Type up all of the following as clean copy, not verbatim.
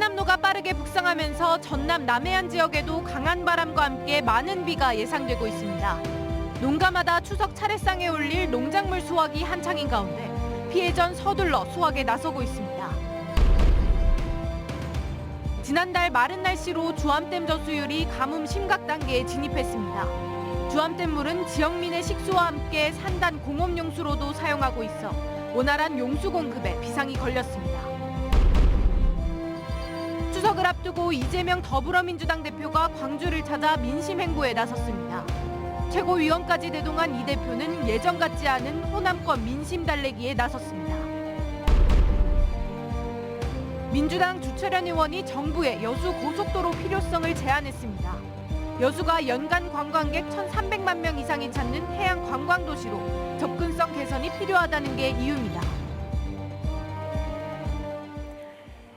흰남노가 빠르게 북상하면서 전남 남해안 지역에도 강한 바람과 함께 많은 비가 예상되고 있습니다. 농가마다 추석 차례상에 올릴 농작물 수확이 한창인 가운데 피해 전 서둘러 수확에 나서고 있습니다. 지난달 마른 날씨로 주암댐 저수율이 가뭄 심각 단계에 진입했습니다. 주암댐 물은 지역민의 식수와 함께 산단 공업용수로도 사용하고 있어 원활한 용수 공급에 비상이 걸렸습니다. 추석을 앞두고 이재명 더불어민주당 대표가 광주를 찾아 민심 행보에 나섰습니다. 최고위원까지 대동한 이 대표는 예전 같지 않은 호남권 민심 달래기에 나섰습니다. 민주당 주철현 의원이 정부에 여수 고속도로 필요성을 제안했습니다. 여수가 연간 관광객 1,300만 명 이상이 찾는 해양 관광도시로 접근성 개선이 필요하다는 게 이유입니다.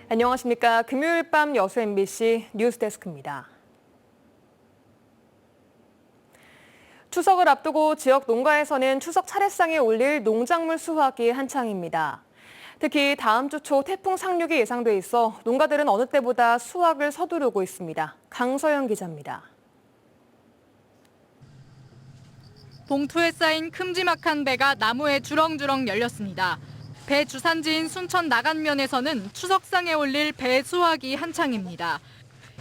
안녕하십니까. 금요일 밤 여수 MBC 뉴스데스크입니다. 추석을 앞두고 지역 농가에서는 추석 차례상에 올릴 농작물 수확이 한창입니다. 특히 다음 주 초 태풍 상륙이 예상돼 있어 농가들은 어느 때보다 수확을 서두르고 있습니다. 강서영 기자입니다. 봉투에 쌓인 큼지막한 배가 나무에 주렁주렁 열렸습니다. 배 주산지인 순천 나간면에서는 추석상에 올릴 배 수확이 한창입니다.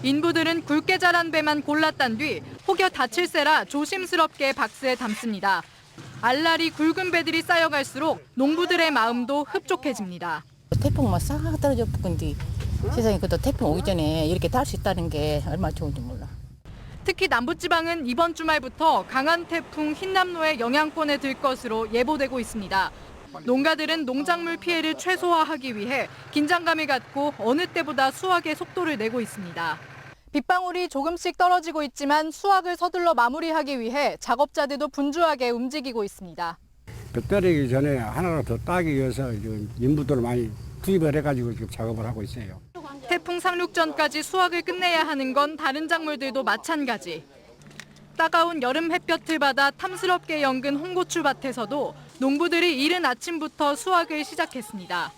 인부들은 굵게 자란 배만 골랐단 뒤 혹여 다칠세라 조심스럽게 박스에 담습니다. 알알이 굵은 배들이 쌓여갈수록 농부들의 마음도 흡족해집니다. 태풍만 싹 떨어져 붙건데 세상에 그것도 태풍 오기 전에 이렇게 딸 수 있다는 게 얼마나 좋은지 몰라. 특히 남부지방은 이번 주말부터 강한 태풍 흰남노의 영향권에 들 것으로 예보되고 있습니다. 농가들은 농작물 피해를 최소화하기 위해 긴장감을 갖고 어느 때보다 수확의 속도를 내고 있습니다. 빗방울이 조금씩 떨어지고 있지만 수확을 서둘러 마무리하기 위해 작업자들도 분주하게 움직이고 있습니다. 볕 떨어지기 전에 하나로 더 따기 위해서 인부들을 많이 투입을 해가지고 지금 작업을 하고 있어요. 태풍 상륙 전까지 수확을 끝내야 하는 건 다른 작물들도 마찬가지. 따가운 여름 햇볕을 받아 탐스럽게 연근 홍고추밭에서도 농부들이 이른 아침부터 수확을 시작했습니다.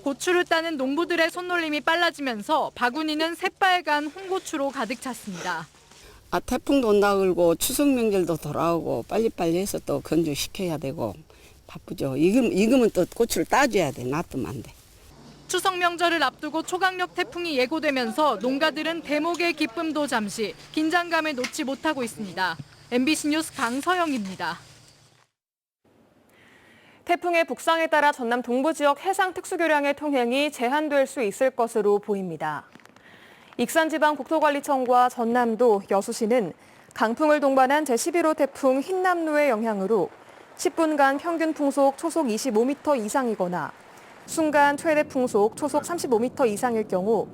고추를 따는 농부들의 손놀림이 빨라지면서 바구니는 새빨간 홍고추로 가득 찼습니다. 태풍도 온다 그러고 추석 명절도 돌아오고 빨리빨리 해서 또 건조시켜야 되고 바쁘죠. 익으면 또 고추를 따줘야 돼. 놔두면 안 돼. 추석 명절을 앞두고 초강력 태풍이 예고되면서 농가들은 대목의 기쁨도 잠시 긴장감을 놓지 못하고 있습니다. MBC 뉴스 강서영입니다. 태풍의 북상에 따라 전남 동부 지역 해상 특수교량의 통행이 제한될 수 있을 것으로 보입니다. 익산지방국토관리청과 전남도, 여수시는 강풍을 동반한 제11호 태풍 흰남노의 영향으로 10분간 평균 풍속 초속 25m 이상이거나 순간 최대 풍속 초속 35m 이상일 경우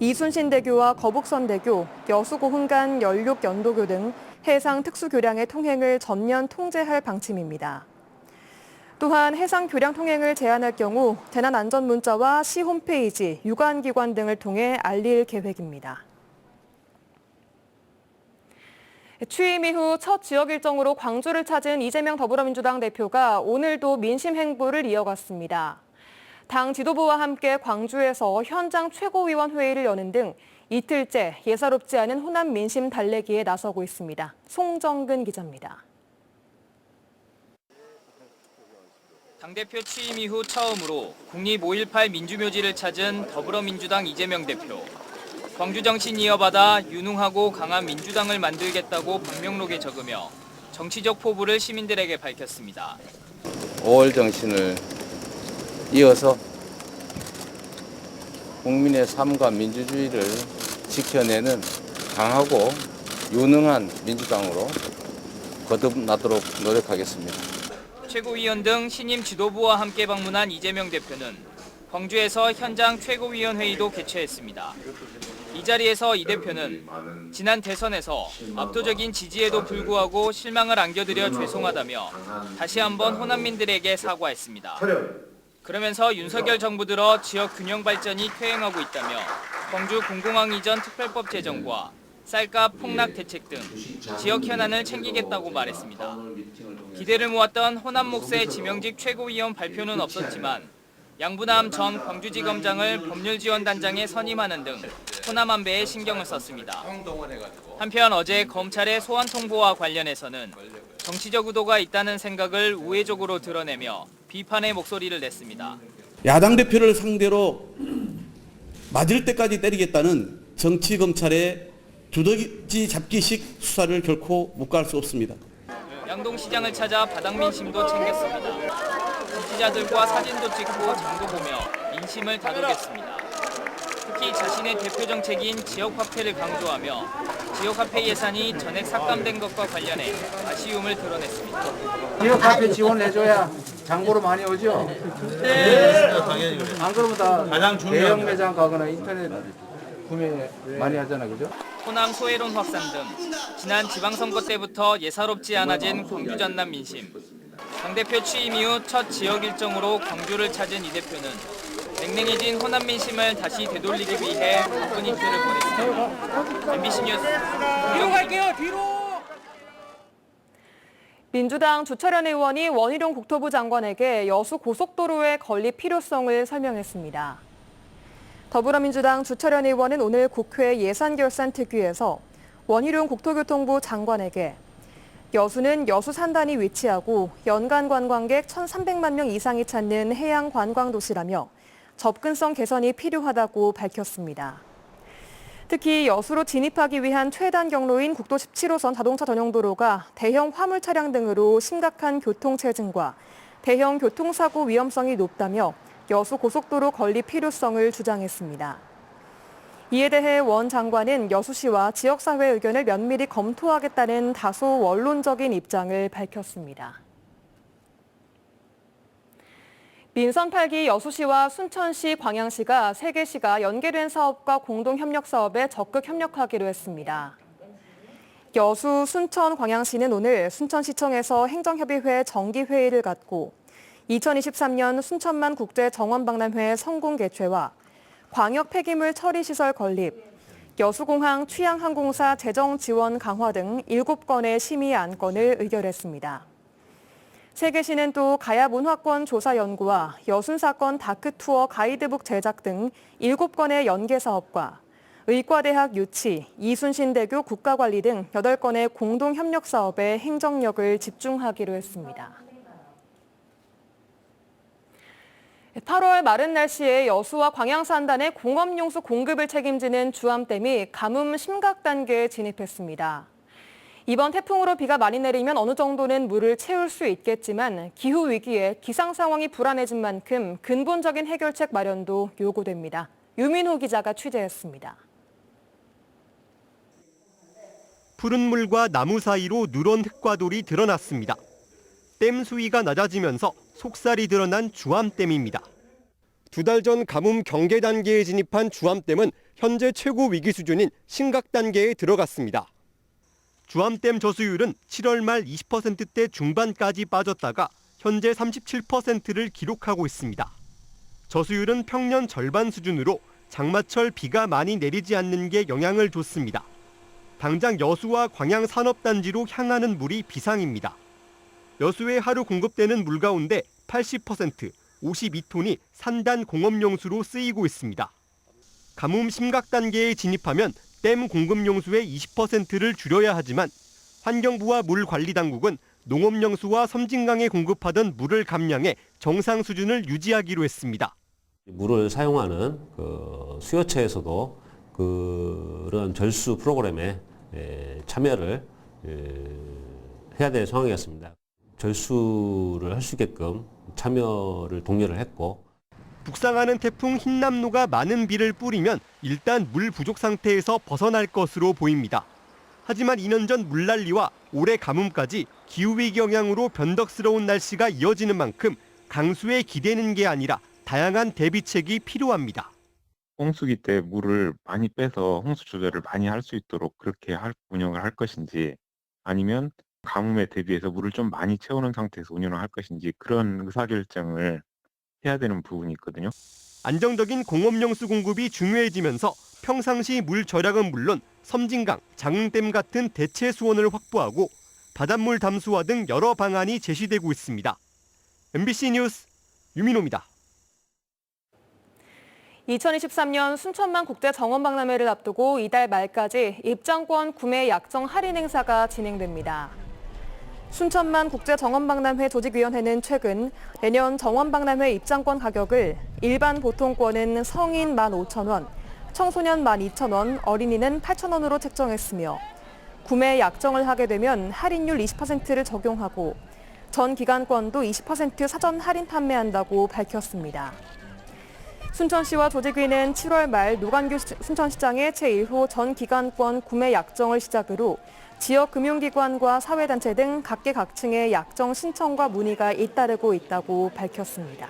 이순신대교와 거북선대교, 여수고흥간 연륙연도교 등 해상 특수교량의 통행을 전면 통제할 방침입니다. 또한 해상 교량 통행을 제한할 경우 재난안전 문자와 시 홈페이지, 유관기관 등을 통해 알릴 계획입니다. 취임 이후 첫 지역 일정으로 광주를 찾은 이재명 더불어민주당 대표가 오늘도 민심 행보를 이어갔습니다. 당 지도부와 함께 광주에서 현장 최고위원 회의를 여는 등 이틀째 예사롭지 않은 호남 민심 달래기에 나서고 있습니다. 송정근 기자입니다. 당대표 취임 이후 처음으로 국립 5.18 민주묘지를 찾은 더불어민주당 이재명 대표. 광주 정신 이어받아 유능하고 강한 민주당을 만들겠다고 방명록에 적으며 정치적 포부를 시민들에게 밝혔습니다. 5월 정신을 이어서 국민의 삶과 민주주의를 지켜내는 강하고 유능한 민주당으로 거듭나도록 노력하겠습니다. 최고위원 등 신임 지도부와 함께 방문한 이재명 대표는 광주에서 현장 최고위원 회의도 개최했습니다. 이 자리에서 이 대표는 지난 대선에서 압도적인 지지에도 불구하고 실망을 안겨드려 죄송하다며 다시 한번 호남민들에게 사과했습니다. 그러면서 윤석열 정부 들어 지역 균형 발전이 퇴행하고 있다며 광주 공공항 이전 특별법 제정과 쌀값 폭락 대책 등 지역 현안을 챙기겠다고 말했습니다. 기대를 모았던 호남 몫의 지명직 최고위원 발표는 없었지만 양부남 전 광주지검장을 법률지원단장에 선임하는 등 호남 안배에 신경을 썼습니다. 한편 어제 검찰의 소환 통보와 관련해서는 정치적 의도가 있다는 생각을 우회적으로 드러내며 비판의 목소리를 냈습니다. 야당 대표를 상대로 맞을 때까지 때리겠다는 정치검찰의 두더지 잡기식 수사를 결코 묵과할 수 없습니다. 양동시장을 찾아 바닥민심도 챙겼습니다. 지지자들과 사진도 찍고 장도 보며 민심을 다독였습니다. 특히 자신의 대표 정책인 지역화폐를 강조하며 지역화폐 예산이 전액 삭감된 것과 관련해 아쉬움을 드러냈습니다. 지역화폐 지원해줘야 장보러 많이 오죠? 네. 안 그러면 다 대형 매장 가거나 인터넷 구매 많이 하잖아, 그죠? 호남 소외론 확산 등 지난 지방선거 때부터 예사롭지 않아진 광주 전남 민심. 당대표 취임 이후 첫 지역 일정으로 광주를 찾은 이 대표는 냉랭해진 호남 민심을 다시 되돌리기 위해 바쁜 이틀을 보냈습니다. MBC 뉴스 뒤로 갈게요. 뒤로. 민주당 주철현 의원이 원희룡 국토부 장관에게 여수 고속도로의 건립 필요성을 설명했습니다. 더불어민주당 주철현 의원은 오늘 국회 예산결산특위에서 원희룡 국토교통부 장관에게 여수는 여수 산단이 위치하고 연간 관광객 1,300만 명 이상이 찾는 해양 관광도시라며 접근성 개선이 필요하다고 밝혔습니다. 특히 여수로 진입하기 위한 최단 경로인 국도 17호선 자동차 전용도로가 대형 화물 차량 등으로 심각한 교통체증과 대형 교통사고 위험성이 높다며 여수 고속도로 건립 필요성을 주장했습니다. 이에 대해 원 장관은 여수시와 지역사회 의견을 면밀히 검토하겠다는 다소 원론적인 입장을 밝혔습니다. 민선 8기 여수시와 순천시, 광양시가 3개 시가 연계된 사업과 공동협력 사업에 적극 협력하기로 했습니다. 여수, 순천, 광양시는 오늘 순천시청에서 행정협의회 정기회의를 갖고 2023년 순천만 국제정원박람회 성공 개최와 광역 폐기물 처리시설 건립, 여수공항 취향항공사 재정 지원 강화 등 7건의 심의 안건을 의결했습니다. 3개시는 또 가야 문화권 조사 연구와 여순사건 다크투어 가이드북 제작 등 7건의 연계 사업과 의과대학 유치, 이순신대교 국가관리 등 8건의 공동협력 사업에 행정력을 집중하기로 했습니다. 8월 마른 날씨에 여수와 광양 산단의 공업용수 공급을 책임지는 주암댐이 가뭄 심각 단계에 진입했습니다. 이번 태풍으로 비가 많이 내리면 어느 정도는 물을 채울 수 있겠지만 기후 위기에 기상 상황이 불안해진 만큼 근본적인 해결책 마련도 요구됩니다. 유민호 기자가 취재했습니다. 푸른 물과 나무 사이로 누런 흙과 돌이 드러났습니다. 댐 수위가 낮아지면서 속살이 드러난 주암댐입니다. 2달 전 가뭄 경계 단계에 진입한 주암댐은 현재 최고 위기 수준인 심각 단계에 들어갔습니다. 주암댐 저수율은 7월 말 20%대 중반까지 빠졌다가 현재 37%를 기록하고 있습니다. 저수율은 평년 절반 수준으로 장마철 비가 많이 내리지 않는 게 영향을 줬습니다. 당장 여수와 광양 산업단지로 향하는 물이 비상입니다. 여수에 하루 공급되는 물 가운데 80%, 52톤이 산단 공업용수로 쓰이고 있습니다. 가뭄 심각 단계에 진입하면 댐 공급용수의 20%를 줄여야 하지만 환경부와 물관리당국은 농업용수와 섬진강에 공급하던 물을 감량해 정상 수준을 유지하기로 했습니다. 물을 사용하는 수요처에서도 그런 절수 프로그램에 참여를 해야 될 상황이었습니다. 절수를 할 수 있게끔 참여를 독려를 했고, 북상하는 태풍 흰남노가 많은 비를 뿌리면 일단 물 부족 상태에서 벗어날 것으로 보입니다. 하지만 2년 전 물난리와 올해 가뭄까지 기후위기 영향으로 변덕스러운 날씨가 이어지는 만큼 강수에 기대는 게 아니라 다양한 대비책이 필요합니다. 홍수기 때 물을 많이 빼서 홍수 조절을 많이 할 수 있도록 그렇게 운영을 할 것인지, 아니면 가뭄에 대비해서 물을 좀 많이 채우는 상태에서 운영을 할 것인지, 그런 의사결정을 해야 되는 부분이 있거든요. 안정적인 공업용수 공급이 중요해지면서 평상시 물 절약은 물론 섬진강, 장흥댐 같은 대체 수원을 확보하고 바닷물 담수화 등 여러 방안이 제시되고 있습니다. MBC 뉴스 유민호입니다. 2023년 순천만 국제정원박람회를 앞두고 이달 말까지 입장권 구매 약정 할인 행사가 진행됩니다. 순천만 국제정원박람회 조직위원회는 최근 내년 정원박람회 입장권 가격을 일반 보통권은 성인 15,000원, 청소년 12,000원, 어린이는 8,000원으로 책정했으며 구매 약정을 하게 되면 할인율 20%를 적용하고 전 기간권도 20% 사전 할인 판매한다고 밝혔습니다. 순천시와 조직위는 7월 말 노관규 순천시장의 제1호 전 기간권 구매 약정을 시작으로 지역 금융기관과 사회단체 등 각계각층의 약정 신청과 문의가 잇따르고 있다고 밝혔습니다.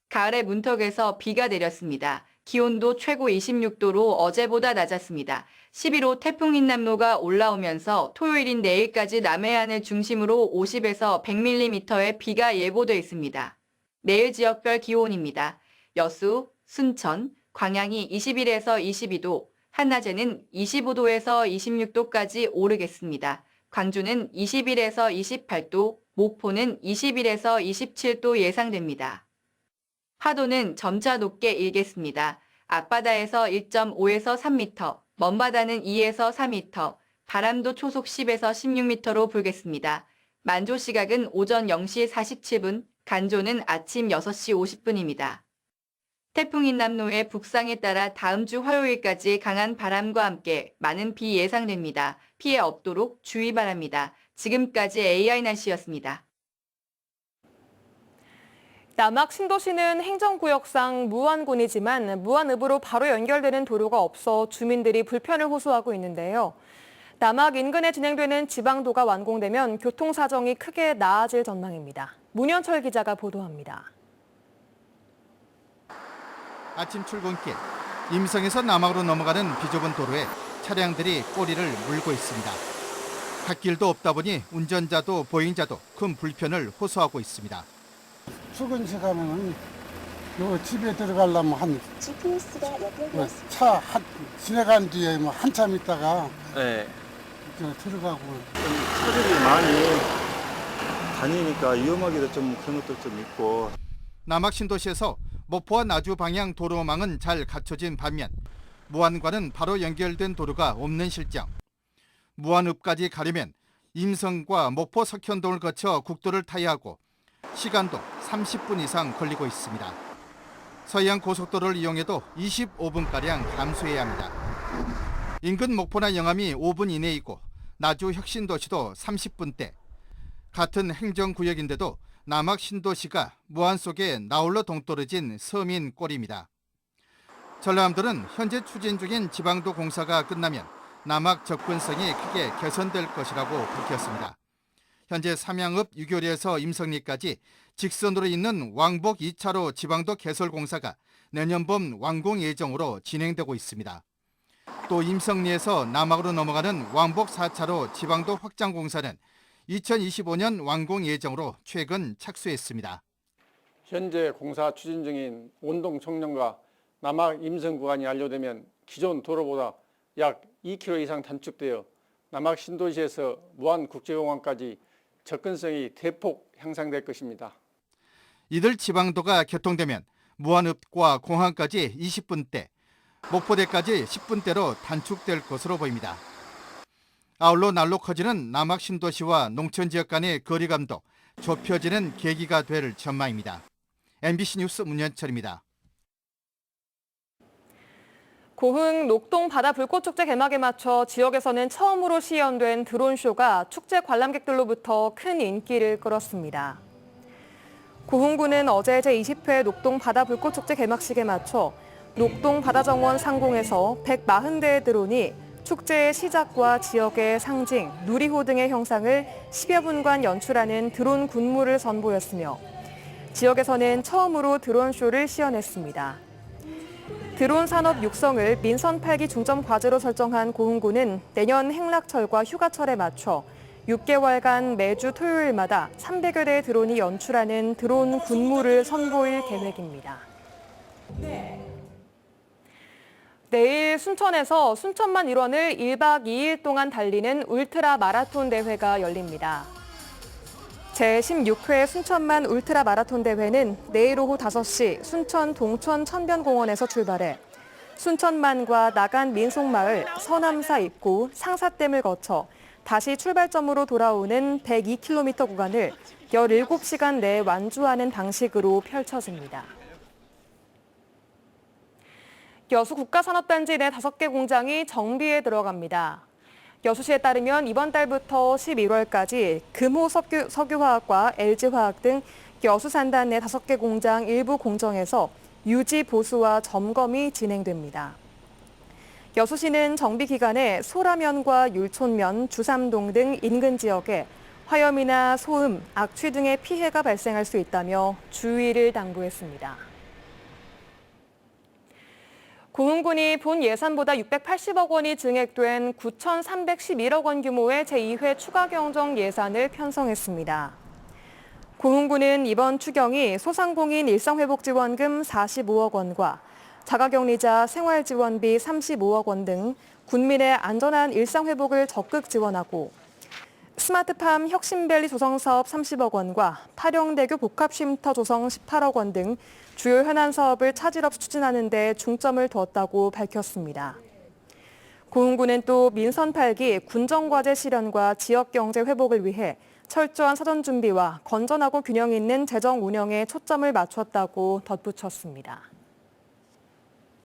가을의 문턱에서 비가 내렸습니다. 기온도 최고 26도로 어제보다 낮았습니다. 11호 태풍 흰남노가 올라오면서 토요일인 내일까지 남해안을 중심으로 50에서 100mm의 비가 예보돼 있습니다. 내일 지역별 기온입니다. 여수, 순천, 광양이 21에서 22도, 한낮에는 25도에서 26도까지 오르겠습니다. 광주는 21에서 28도, 목포는 21에서 27도 예상됩니다. 파도는 점차 높게 일겠습니다. 앞바다에서 1.5에서 3m, 먼바다는 2에서 4m, 바람도 초속 10에서 16m로 불겠습니다. 만조 시각은 오전 0시 47분, 간조는 아침 6시 50분입니다. 태풍 흰남노의 북상에 따라 다음 주 화요일까지 강한 바람과 함께 많은 비 예상됩니다. 피해 없도록 주의 바랍니다. 지금까지 AI 날씨였습니다. 남학 신도시는 행정구역상 무안군이지만 무안읍으로 바로 연결되는 도로가 없어 주민들이 불편을 호소하고 있는데요. 남학 인근에 진행되는 지방도가 완공되면 교통 사정이 크게 나아질 전망입니다. 문현철 기자가 보도합니다. 아침 출근길, 임성에서 남학으로 넘어가는 비좁은 도로에 차량들이 꼬리를 물고 있습니다. 갓길도 없다 보니 운전자도 보행자도 큰 불편을 호소하고 있습니다. 출근 시간에는 요 집에 들어가려면 한 차 지나간 뒤에 뭐 한참 있다가 들어가고 차들이 많이 다니니까 위험하기도 좀 그런 것도 좀 있고. 남학 신도시에서 목포와 나주 방향 도로망은 잘 갖춰진 반면 무안과는 바로 연결된 도로가 없는 실정. 무안읍까지 가려면 임성과 목포 석현동을 거쳐 국도를 타야 하고 시간도 30분 이상 걸리고 있습니다. 서해안 고속도로를 이용해도 25분가량 감수해야 합니다. 인근 목포나 영암이 5분 이내이고 나주 혁신도시도 30분대. 같은 행정구역인데도 남학 신도시가 무안 속에 나홀로 동떨어진 서민 꼴입니다. 전라남도는 현재 추진 중인 지방도 공사가 끝나면 남학 접근성이 크게 개선될 것이라고 밝혔습니다. 현재 삼양읍 유교리에서 임성리까지 직선으로 있는 왕복 2차로 지방도 개설 공사가 내년 봄 완공 예정으로 진행되고 있습니다. 또 임성리에서 남학으로 넘어가는 왕복 4차로 지방도 확장 공사는 2025년 완공 예정으로 최근 착수했습니다. 현재 공사 추진 중인 원동 청령과 남학 임성 구간이 완료되면 기존 도로보다 약 2km 이상 단축되어 남학 신도시에서 무안국제공항까지 접근성이 대폭 향상될 것입니다. 이들 지방도가 개통되면 무안읍과 공항까지 20분대, 목포대까지 10분대로 단축될 것으로 보입니다. 아울러 날로 커지는 남학 신도시와 농촌지역 간의 거리감도 좁혀지는 계기가 될 전망입니다. MBC 뉴스 문현철입니다. 고흥 녹동 바다 불꽃축제 개막에 맞춰 지역에서는 처음으로 시연된 드론쇼가 축제 관람객들로부터 큰 인기를 끌었습니다. 고흥군은 어제 제20회 녹동 바다 불꽃축제 개막식에 맞춰 녹동 바다정원 상공에서 140대의 드론이 축제의 시작과 지역의 상징, 누리호 등의 형상을 10여 분간 연출하는 드론 군무를 선보였으며 지역에서는 처음으로 드론쇼를 시연했습니다. 드론 산업 육성을 민선 8기 중점 과제로 설정한 고흥군은 내년 행락철과 휴가철에 맞춰 6개월간 매주 토요일마다 300여 대의 드론이 연출하는 드론 군무를 선보일 계획입니다. 내일 순천에서 순천만 일원을 1박 2일 동안 달리는 울트라 마라톤 대회가 열립니다. 제16회 순천만 울트라 마라톤 대회는 내일 오후 5시 순천 동천 천변공원에서 출발해 순천만과 나간 민속마을, 서남사 입구, 상사댐을 거쳐 다시 출발점으로 돌아오는 102km 구간을 17시간 내에 완주하는 방식으로 펼쳐집니다. 여수 국가산업단지 내 5개 공장이 정비에 들어갑니다. 여수시에 따르면 이번 달부터 11월까지 금호 석유화학과 LG화학 등 여수 산단 내 5개 공장 일부 공정에서 유지 보수와 점검이 진행됩니다. 여수시는 정비 기간에 소라면과 율촌면, 주삼동 등 인근 지역에 화염이나 소음, 악취 등의 피해가 발생할 수 있다며 주의를 당부했습니다. 고흥군이 본 예산보다 680억 원이 증액된 9,311억 원 규모의 제2회 추가 경정 예산을 편성했습니다. 고흥군은 이번 추경이 소상공인 일상회복지원금 45억 원과 자가격리자 생활지원비 35억 원 등 군민의 안전한 일상회복을 적극 지원하고 스마트팜 혁신밸리 조성사업 30억 원과 파령대교 복합쉼터 조성 18억 원 등 주요 현안 사업을 차질 없이 추진하는 데 중점을 두었다고 밝혔습니다. 고흥군은 또 민선 8기 군정과제 실현과 지역경제 회복을 위해 철저한 사전 준비와 건전하고 균형 있는 재정 운영에 초점을 맞췄다고 덧붙였습니다.